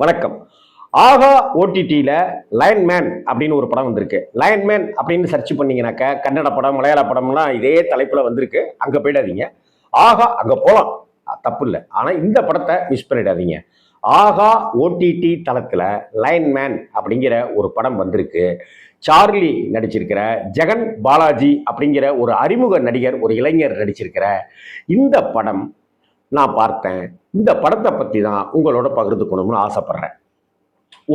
வணக்கம். ஆகா ஓடிடியில் லயன்மேன் அப்படின்னு ஒரு படம் வந்திருக்கு. லயன்மேன் அப்படின்னு சர்ச் பண்ணீங்கன்னாக்க கன்னட படம், மலையாள படம்லாம் இதே தலைப்பில் வந்திருக்கு. அங்கே போயிடாதீங்க. ஆகா அங்கே போகலாம், தப்பு இல்லை. ஆனால் இந்த படத்தை மிஸ் பண்ணிடாதீங்க. ஆகா ஓடிடி தளத்தில் லயன்மேன் அப்படிங்கிற ஒரு படம் வந்திருக்கு. சார்லி நடிச்சிருக்கிற, ஜெகன் பாலாஜி அப்படிங்கிற ஒரு அறிமுக நடிகர், ஒரு இளைஞர் நடிச்சிருக்கிற இந்த படம் நான் பார்த்தேன். இந்த படத்தை பற்றி தான் உங்களோட பகிர்ந்துக்கணும்னு ஆசைப்படுறேன்.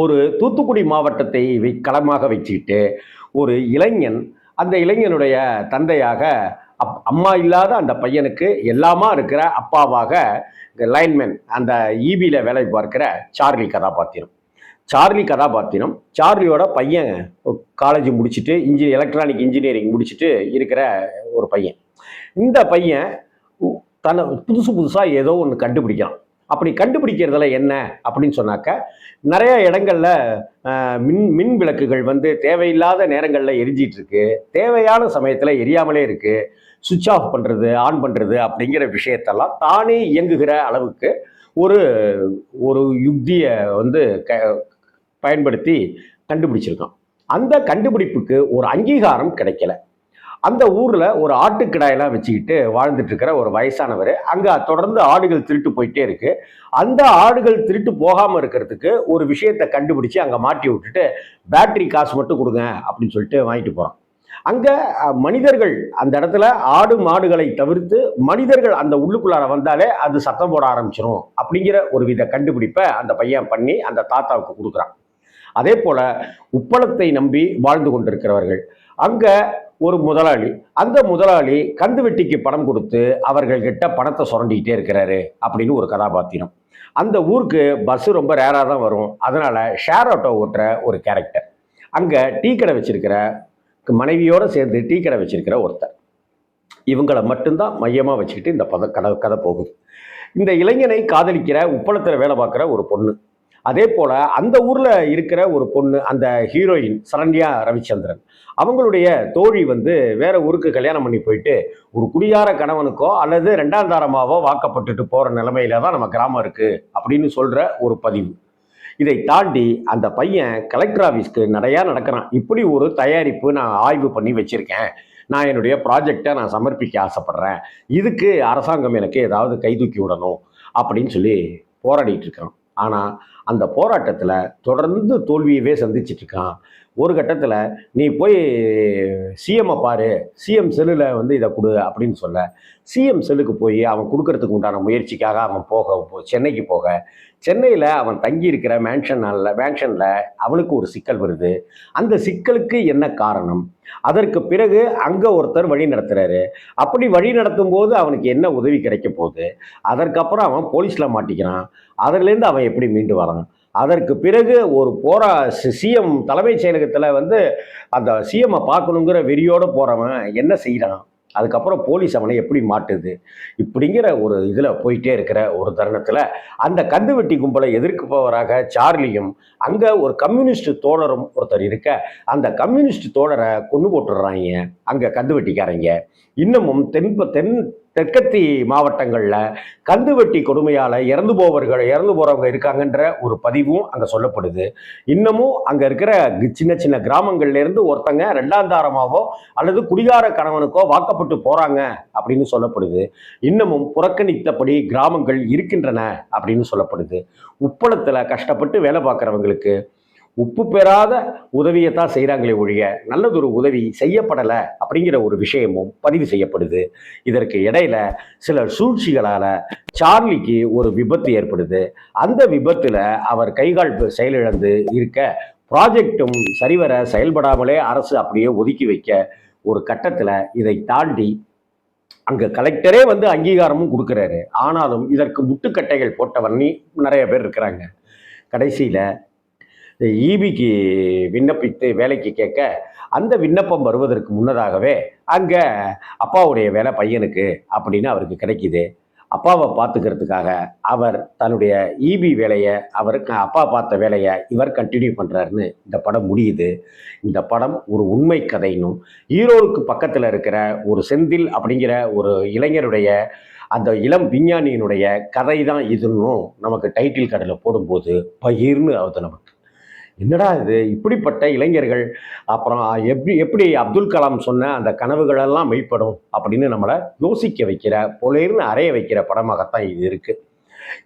ஒரு தூத்துக்குடி மாவட்டத்தை களமாக வச்சுக்கிட்டு ஒரு இளைஞன், அந்த இளைஞனுடைய தந்தையாக அம்மா இல்லாத அந்த பையனுக்கு எல்லாமா இருக்கிற அப்பாவாக லைன்மேன், அந்த ஈபியில் வேலை பார்க்கிற சார்லி கதாபாத்திரம். சார்லியோட பையன் காலேஜ் முடிச்சுட்டு எலக்ட்ரானிக் இன்ஜினியரிங் முடிச்சுட்டு இருக்கிற ஒரு பையன். இந்த பையன் புதுசாக ஏதோ ஒன்று கண்டுபிடிக்கிறான். அப்படி கண்டுபிடிக்கிறதுல என்ன அப்படின்னு சொன்னாக்க, நிறைய இடங்கள்ல மின் விளக்குகள் தேவையில்லாத நேரங்களில் எரிஞ்சிட்டு இருக்கு, தேவையான சமயத்தில் எரியாமலே இருக்கு. சுவிட்ச் ஆஃப் பண்ணுறது, ஆன் பண்ணுறது அப்படிங்கிற விஷயத்தெல்லாம் தானே இயங்குகிற அளவுக்கு ஒரு ஒரு யுக்தியை பயன்படுத்தி கண்டுபிடிச்சிருக்கான். அந்த கண்டுபிடிப்புக்கு ஒரு அங்கீகாரம் கிடைக்கல. அந்த ஊர்ல ஒரு ஆட்டுக்கிடாயெல்லாம் வச்சுக்கிட்டு வாழ்ந்துட்டு இருக்கிற ஒரு வயசானவர், அங்க தொடர்ந்து ஆடுகள் திருட்டு போயிட்டே இருக்கு. அந்த ஆடுகள் திருட்டு போகாம இருக்கிறதுக்கு ஒரு விஷயத்தை கண்டுபிடிச்சு அங்க மாட்டி விட்டுட்டு, பேட்டரி காசு மட்டும் கொடுங்க அப்படின்னு சொல்லிட்டு வாங்கிட்டு போறான். அங்க மனிதர்கள் அந்த இடத்துல ஆடு மாடுகளை தவிர்த்து மனிதர்கள் அந்த உள்ளுக்குள்ளார வந்தாலே அது சத்தம் போட ஆரம்பிச்சிடும் அப்படிங்கிற ஒரு வித கண்டுபிடிப்பை அந்த பையன் பண்ணி அந்த தாத்தாவுக்கு கொடுக்குறான். அதே போல உப்பளத்தை நம்பி வாழ்ந்து கொண்டிருக்கிறவர்கள், அங்க ஒரு முதலாளி, அந்த முதலாளி கந்து வெட்டிக்கு பணம் கொடுத்து அவர்கள்கிட்ட பணத்தை சுரண்டிக்கிட்டே இருக்கிறாரு அப்படின்னு ஒரு கதாபாத்திரம். அந்த ஊருக்கு பஸ் ரொம்ப ரேராக தான் வரும். அதனால ஷேர் ஆட்டோ ஓட்டுற ஒரு கேரக்டர். அங்க டீ கடை வச்சிருக்கிற மனைவியோட சேர்ந்து டீ கடை வச்சிருக்கிற ஒருத்தர். இவங்களை மட்டும்தான் மையமா வச்சுக்கிட்டு இந்த கதை போகுது. இந்த இளைஞனை காதலிக்கிற, உப்பளத்தில் வேலை பார்க்குற ஒரு பொண்ணு, அதே போல அந்த ஊர்ல இருக்கிற ஒரு பொண்ணு, அந்த ஹீரோயின் சரண்யா ரவிச்சந்திரன், அவங்களுடைய தோழி வேற ஊருக்கு கல்யாணம் பண்ணி போயிட்டு ஒரு குடியார கணவனுக்கோ அல்லது ரெண்டாம் தாரமாவோ வாக்கப்பட்டுட்டு போற நிலைமையில தான் நம்ம கிராமம் இருக்கு அப்படின்னு சொல்ற ஒரு பதிவு. இதை தாண்டி அந்த பையன் கலெக்டர் ஆஃபீஸ்க்கு நிறையா நடக்கிறான். இப்படி ஒரு தயாரிப்பு நான் ஆய்வு பண்ணி வச்சிருக்கேன், நான் என்னுடைய ப்ராஜெக்டை நான் சமர்ப்பிக்க ஆசைப்படுறேன், இதுக்கு அரசாங்கம் எனக்கு ஏதாவது கைதூக்கி விடணும் அப்படின்னு சொல்லி போராடிட்டு இருக்கான். ஆனால் அந்த போராட்டத்தில் தொடர்ந்து தோல்வியவே சந்திச்சிட்டு இருக்கான். ஒரு கட்டத்தில் நீ போய் சிஎம்மை பாரு, சிஎம் செல்லில் இதை கொடு அப்படின்னு சொல்ல, சிஎம் செல்லுக்கு போய் அவன் கொடுக்கறதுக்கு உண்டான முயற்சிக்காக அவன் சென்னைக்கு போக, சென்னையில் அவன் தங்கி இருக்கிற மேன்ஷனில் அவனுக்கு ஒரு சிக்கல் வருது. அந்த சிக்கலுக்கு என்ன காரணம், அதற்கு பிறகு அங்கே ஒருத்தர் வழி நடத்துகிறாரு. அப்படி வழி நடத்தும் போது அவனுக்கு என்ன உதவி கிடைக்க போகுது, அதற்கப்புறம் அவன் போலீஸில் மாட்டிக்கிறான், அதுலேருந்து அவன் எப்படி மீண்டு வரான், அதற்கு பிறகு ஒரு சிஎம் தலைமைச் செயலகத்தில் அந்த சிஎம்மை பார்க்கணுங்கிற வெறியோடு போகிறவன் என்ன செய்கிறான், அதுக்கப்புறம் போலீஸ் அவனை எப்படி மாட்டுது, இப்படிங்கிற ஒரு இதில் போயிட்டே இருக்கிற ஒரு தருணத்தில் அந்த கந்துவெட்டி கும்பலை எதிர்ப்பவராக சார்லியும், அங்கே ஒரு கம்யூனிஸ்ட் தோழரும் ஒருத்தர் இருக்க, அந்த கம்யூனிஸ்ட் தோழரை கொண்டு போட்டுடுறாங்க அங்கே கந்துவெட்டிக்காரங்க. இன்னமும் தெற்கத்தி மாவட்டங்களில் கந்துவெட்டி கொடுமையால் இறந்து போகிறவங்க இருக்காங்கன்ற ஒரு பதிவும் அங்கே சொல்லப்படுது. இன்னமும் அங்கே இருக்கிற சின்ன சின்ன கிராமங்கள்லேருந்து ஒருத்தங்க ரெண்டாம் தாரமாவோ அல்லது குடிகார கணவனுக்கோ வாக்கப்பட்டு போகிறாங்க அப்படின்னு சொல்லப்படுது. இன்னமும் புறக்கணித்தபடி கிராமங்கள் இருக்கின்றன அப்படின்னு சொல்லப்படுது. உப்பளத்தில் கஷ்டப்பட்டு வேலை பார்க்குறவங்களுக்கு உப்பு பெறாத உதவியை தான் செய்கிறாங்களே ஒழிய நல்லதொரு உதவி செய்யப்படலை அப்படிங்கிற ஒரு விஷயமும் பதிவு செய்யப்படுது. இதற்கு இடையில சில சூழ்ச்சிகளால் சார்லிக்கு ஒரு விபத்து ஏற்படுது. அந்த விபத்தில் அவர் கைகால் செயலிழந்து இருக்க, ப்ராஜெக்டும் சரிவர செயல்படாமலே அரசு அப்படியே ஒதுக்கி வைக்க ஒரு கட்டத்தில் இதை தாண்டி அங்கே கலெக்டரே அங்கீகாரமும் கொடுக்குறாரு. ஆனாலும் இதற்கு முட்டுக்கட்டைகள் போட்டவன்னி நிறைய பேர் இருக்கிறாங்க. கடைசியில் ஈபிக்கு விண்ணப்பித்து வேலைக்கு கேட்க, அந்த விண்ணப்பம் வருவதற்கு முன்னதாகவே அங்கே அப்பாவுடைய வேலை பையனுக்கு அப்படின்னு அவருக்கு கிடைக்கிது. அப்பாவை பார்த்துக்கிறதுக்காக அவர் தன்னுடைய ஈபி வேலையை, அவருக்கு அப்பா பார்த்த வேலையை இவர் கண்டினியூ பண்ணுறாருன்னு இந்த படம் முடியுது. இந்த படம் ஒரு உண்மை கதைன்னும், ஈரோடுக்கு பக்கத்தில் இருக்கிற ஒரு செந்தில் அப்படிங்கிற ஒரு இளைஞருடைய அந்த இளம் விஞ்ஞானியினுடைய கதை தான் இதுன்னும் நமக்கு டைட்டில் கார்டில் போடும்போது பகிர்னு ஆகுது நமக்கு. என்னடா இது இப்படிப்பட்ட இளைஞர்கள் அப்புறம் எப்படி எப்படி அப்துல் கலாம் சொன்ன அந்த கனவுகளெல்லாம் மெய்ப்படும் அப்படின்னு நம்மளை யோசிக்க வைக்கிற பொலேர்னு அறைய வைக்கிற படமாகத்தான் இது இருக்கு.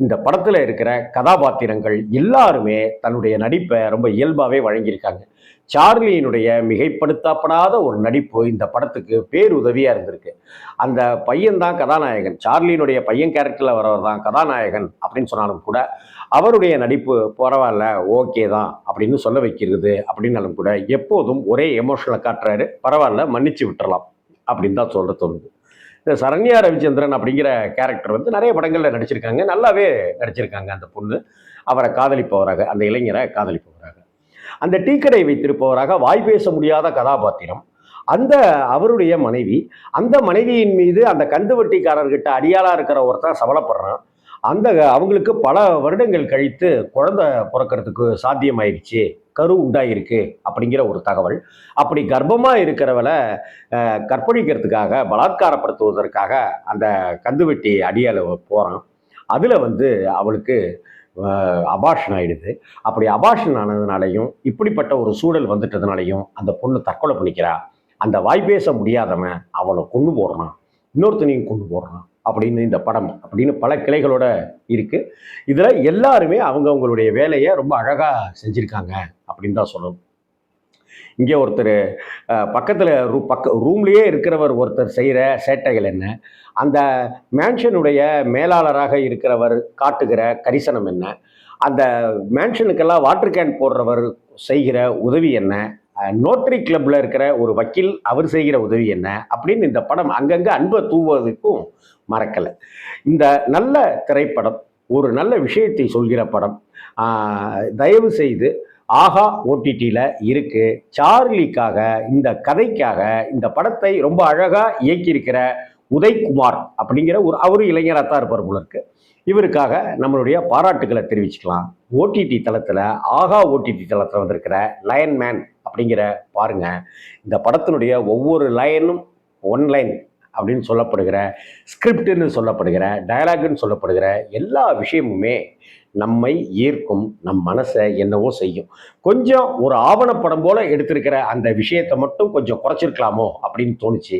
இந்த படத்துல இருக்கிற கதாபாத்திரங்கள் எல்லாருமே தன்னுடைய நடிப்பை ரொம்ப இயல்பாவே வழங்கியிருக்காங்க. சார்லியினுடைய மிகைப்படுத்தப்படாத ஒரு நடிப்பு இந்த படத்துக்கு பேருதவியா இருந்திருக்கு. அந்த பையன் தான் கதாநாயகன், சார்லியினுடைய பையன் கேரக்டர்ல வரவர் தான் கதாநாயகன் அப்படின்னு சொன்னாலும் கூட அவருடைய நடிப்பு பரவாயில்ல, ஓகே தான் அப்படின்னு சொல்ல வைக்கிறது. அப்படின்னாலும் கூட எப்போதும் ஒரே எமோஷனலை காட்டுறாரு, பரவாயில்ல மன்னிச்சு விட்டுறலாம் அப்படின்னு தான் சொல்ல தோணுது. இந்த சரண்யா ரவிச்சந்திரன் அப்படிங்கிற கேரக்டர் வந்து நிறைய படங்கள்ல நடிச்சிருக்காங்க, நல்லாவே நடிச்சிருக்காங்க. அந்த பொண்ணு அவரை காதலிப்பவராக, அந்த இளைஞரை காதலிப்பவராக, அந்த டீக்கடை வைத்திருப்பவராக வாய் பேச முடியாத கதாபாத்திரம். அந்த அவருடைய மனைவி, அந்த மனைவியின் மீது அந்த கந்துவட்டிக்காரர்கிட்ட அடியாளா இருக்கிற ஒருத்தன் சபலப்படுறான். அந்த அவங்களுக்கு பல வருடங்கள் கழித்து குழந்தை பிறக்கிறதுக்கு சாத்தியமாயிடுச்சு, கரு உண்டாயிருக்கு அப்படிங்கிற ஒரு தகவல். அப்படி கர்ப்பமா இருக்கிறவளை கற்பழிக்கிறதுக்காக, பலாத்காரப்படுத்துவதற்காக அந்த கந்துவட்டி அடியால போறான். அதுல வந்து அவளுக்கு அபார்ஷன் ஆயிடுது. அப்படி அபார்ஷன் ஆனதுனாலையும் இப்படிப்பட்ட ஒரு சூழல் வந்துட்டதுனாலையும் அந்த பொண்ணு தற்கொலை பண்ணிக்கிறா. அந்த வாய் பேச முடியாதவன் அவளை கொண்டு போடுறான், இன்னொருத்தனையும் கொண்டு போடுறான் அப்படின்னு இந்த படம் அப்படின்னு பல கிளைகளோட இருக்கு. இதுல எல்லாருமே அவங்களுடைய வேலையை ரொம்ப அழகா செஞ்சிருக்காங்க அப்படின்னு தான் சொல்லணும். இங்கே ஒருத்தர் பக்கத்தில் ரூம்லேயே இருக்கிறவர் ஒருத்தர் செய்கிற சேட்டைகள் என்ன, அந்த மேன்ஷனுடைய மேலாளராக இருக்கிறவர் காட்டுகிற கரிசனம் என்ன, அந்த மேன்ஷனுக்கெல்லாம் வாட்டர் கேன் போடுறவர் செய்கிற உதவி என்ன, நோட்டரி கிளப்ல இருக்கிற ஒரு வக்கீல் அவர் செய்கிற உதவி என்ன அப்படின்னு இந்த படம் அங்கங்கே அன்பை தூவுவதற்கும் மறக்கலை. இந்த நல்ல திரைப்படம், ஒரு நல்ல விஷயத்தை சொல்கிற படம். தயவு செய்து ஆஹா ஓடிடியில் இருக்கு. சார்லிக்காக, இந்த கதைக்காக, இந்த படத்தை ரொம்ப அழகா இயக்கியிருக்கிற உதய்குமார் அப்படிங்கிற அவரு இளைஞராக தான் இருப்பார் போல இருக்கு. இவருக்காக நம்மளுடைய பாராட்டுகளை தெரிவிச்சுக்கலாம். ஓடிடி தளத்தில், ஆஹா ஓடிடி தளத்தில் வந்திருக்கிற லயன் மேன் அப்படிங்கிற பாருங்க. இந்த படத்தினுடைய ஒவ்வொரு லைனும் ஒன் லைன் அப்படின்னு சொல்லப்படுகிற, ஸ்கிரிப்டுன்னு சொல்லப்படுகிற, டயலாக்னு சொல்லப்படுகிற எல்லா விஷயமுமே நம்மை ஈர்க்கும், நம் மனசை என்னவோ செய்யும். கொஞ்சம் ஒரு ஆவணப்படம் போல எடுத்திருக்கிற அந்த விஷயத்தை மட்டும் கொஞ்சம் குறைச்சிருக்கலாமோ அப்படின்னு தோணுச்சு.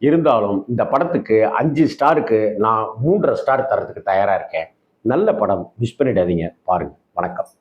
இருந்தாலும் இந்த படத்துக்கு 5 ஸ்டாருக்கு நான் 3.5 ஸ்டார் தரத்துக்கு தயாராக இருக்கேன். நல்ல படம், மிஸ் பண்ணிடாதீங்க, பாருங்க. வணக்கம்.